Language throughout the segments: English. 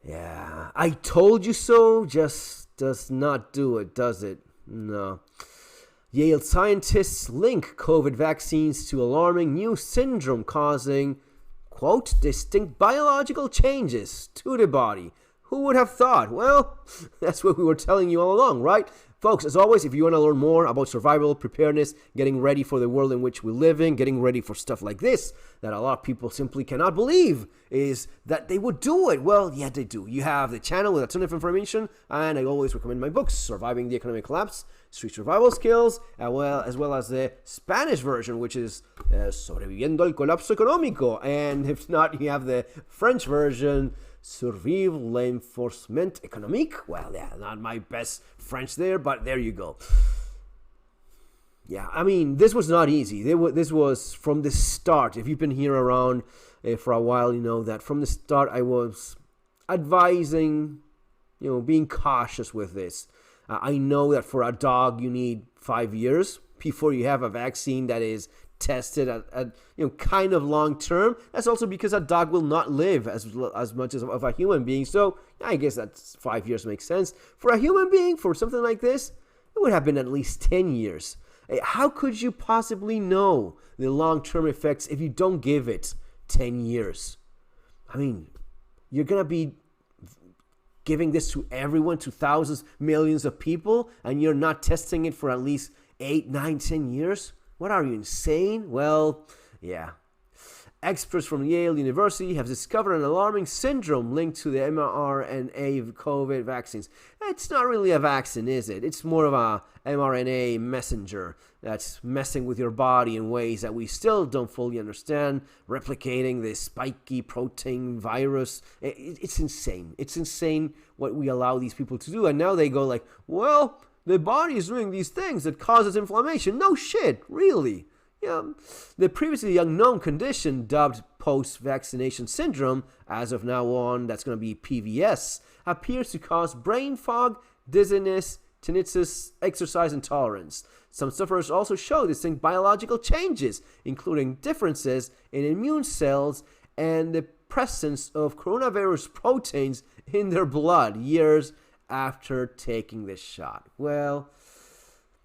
Yeah, I told you so just does not do it, does it? No. Yale scientists link COVID vaccines to alarming new syndrome causing, quote, distinct biological changes to the body. Who would have thought? Well, that's what we were telling you all along, right? Folks, as always, if you want to learn more about survival, preparedness, getting ready for the world in which we live in, getting ready for stuff like this, that a lot of people simply cannot believe is that they would do it. Well, yeah, they do. You have the channel with a ton of information, and I always recommend my books, Surviving the Economic Collapse, Street Survival Skills, as well as the Spanish version, which is Sobreviviendo el Colapso Económico. And if not, you have the French version, Survivre l'enforcement économique. Well, yeah, not my best French there, but there you go. Yeah, I mean, this was not easy. This was from the start. If you've been here around for a while, you know that from the start I was advising, being cautious with this. I know that for a dog you need 5 years before you have a vaccine that is tested at kind of long term. That's also because a dog will not live as much as of a human being. So I guess that's 5 years makes sense. For a human being, for something like this, it would have been at least 10 years. How could you possibly know the long-term effects if you don't give it 10 years? I mean, you're going to be giving this to everyone, to thousands, millions of people, and you're not testing it for at least 8, 9, 10 years? What are you, insane? Well, yeah. Experts from Yale University have discovered an alarming syndrome linked to the mRNA COVID vaccines. It's not really a vaccine, is it? It's more of a mRNA messenger that's messing with your body in ways that we still don't fully understand, replicating this spiky protein virus. It's insane. It's insane what we allow these people to do. And now they go like, well, the body is doing these things that causes inflammation. No shit, really. Yeah. The previously unknown condition, dubbed Post-Vaccination Syndrome, as of now on, that's going to be PVS, appears to cause brain fog, dizziness, tinnitus, exercise intolerance. Some sufferers also show distinct biological changes, including differences in immune cells and the presence of coronavirus proteins in their blood years after taking the shot. Well,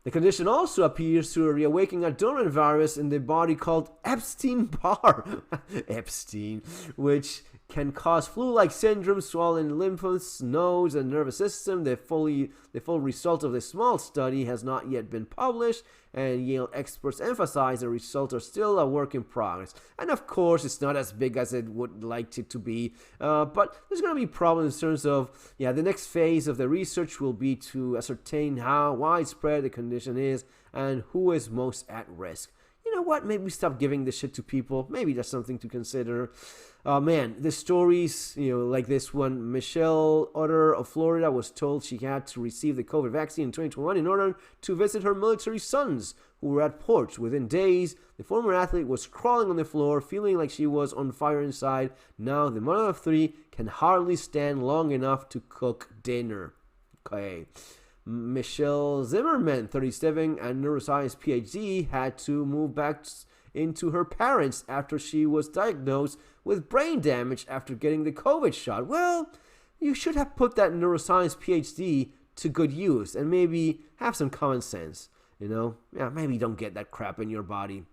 the condition also appears to reawaken a dormant virus in the body called Epstein-Barr, Epstein, which can cause flu-like syndrome, swollen lymph nodes, nose, and nervous system. The full result of the small study has not yet been published, and Yale experts emphasize the results are still a work in progress. And of course, it's not as big as it would like it to be, but there's going to be problems in terms of, the next phase of the research will be to ascertain how widespread the condition is and who is most at risk. You know what? Maybe stop giving this shit to people. Maybe that's something to consider. Man, the stories, like this one, Michelle Utter of Florida was told she had to receive the COVID vaccine in 2021 in order to visit her military sons who were at ports. Within days, the former athlete was crawling on the floor, feeling like she was on fire inside. Now, the mother of 3 can hardly stand long enough to cook dinner. Okay. Michelle Zimmerman, 37, and neuroscience PhD, had to move back into her parents after she was diagnosed with brain damage after getting the COVID shot. Well, you should have put that neuroscience PhD to good use and maybe have some common sense, maybe don't get that crap in your body.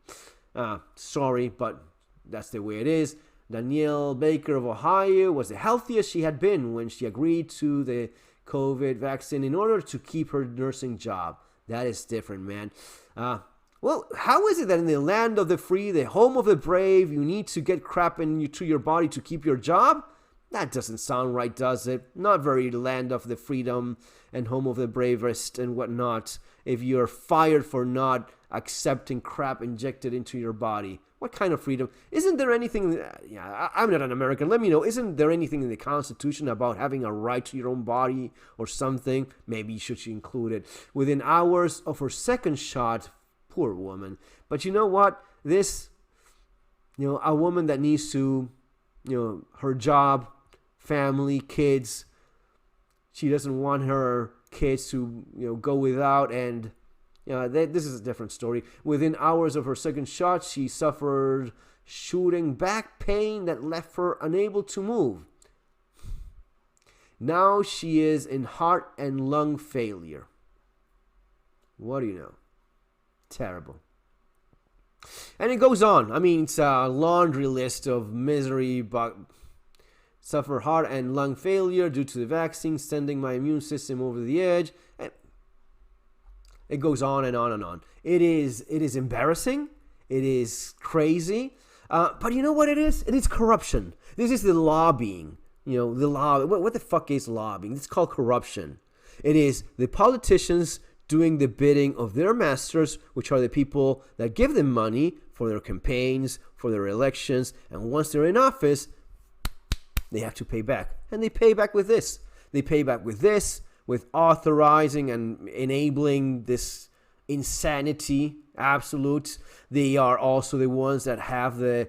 Sorry, but that's the way it is. Danielle Baker of Ohio was the healthiest she had been when she agreed to the COVID vaccine in order to keep her nursing job. That is different, man. Well, how is it that in the land of the free, the home of the brave, you need to get crap into your body to keep your job? That doesn't sound right, does it? Not very land of the freedom and home of the bravest and whatnot if you're fired for not accepting crap injected into your body. What kind of freedom? Isn't there anything, I'm not an American, let me know, isn't there anything in the Constitution about having a right to your own body or something? Maybe you should include it. Within hours of her second shot, poor woman. But you know what? This, a woman that needs to, her job, family, kids, she doesn't want her kids to, go without, and this is a different story. Within hours of her second shot, she suffered shooting back pain that left her unable to move. Now she is in heart and lung failure. What do you know? Terrible. And it goes on. I mean, it's a laundry list of misery, but suffer heart and lung failure due to the vaccine, sending my immune system over the edge. And it goes on and on and on. It is embarrassing. It is crazy. But you know what it is? It is corruption. This is the lobbying. The lobby. What the fuck is lobbying? It's called corruption. It is the politicians doing the bidding of their masters, which are the people that give them money for their campaigns, for their elections, and once they're in office, they have to pay back. And they pay back with this. They pay back with this, with authorizing and enabling this insanity, absolute. They are also the ones that have the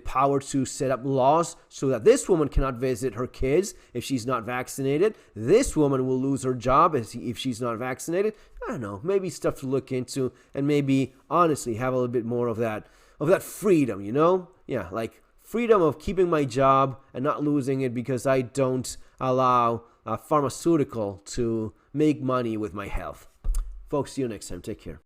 power to set up laws so that this woman cannot visit her kids if she's not vaccinated. This woman will lose her job if she's not vaccinated. I don't know, maybe stuff to look into, and maybe honestly have a little bit more of that freedom, Yeah, like freedom of keeping my job and not losing it because I don't allow a pharmaceutical to make money with my health. Folks, see you next time. Take care.